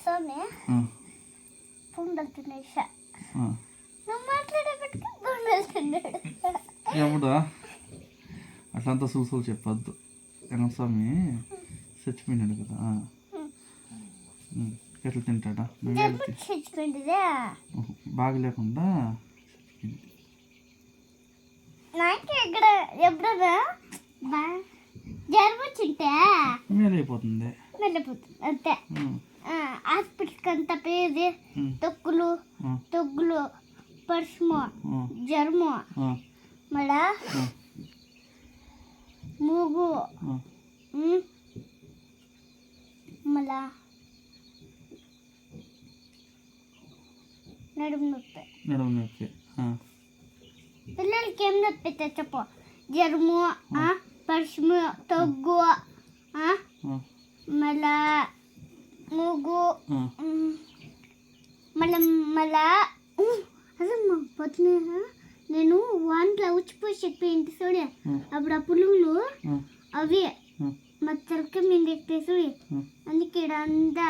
స్వామి పొంగల్ తినేసా నువ్వు మాట్లాడేపటికి పొంగల్ తిన్నాడు. ఏముడా అట్లంతా చూసు చెప్పొద్దు. వెంకటస్వామి చచ్చిపోయినాడు కదా, ఎట్లా తింటాడా? చచ్చిపోయిందిదే బాగలేకుండా నాకు ఎక్కడ ఎప్పుడన్నా జ్వరం వచ్చింటే మేలైపోతుంది, వెళ్ళిపోతుంది అంతే. హాస్పిటల్కి అంతా పేది తొక్కులు పరుషము జ్వరము మళ్ళా మూగు మళ్ళా నడుము నొప్పి. పిల్లలకి ఏం నొప్పి చెప్పు? జ్వరము పరుషము తగ్గు మళ్ళా మూగు మళ్ళా అదే పొద్దున నేను వాంట్లో ఉచ్చిపోయి చెప్పేంటి చూడే, అప్పుడు ఆ పులుగులు అవి మా తలకి మీద ఎక్కితే చూడి, అందుకే ఇడంతా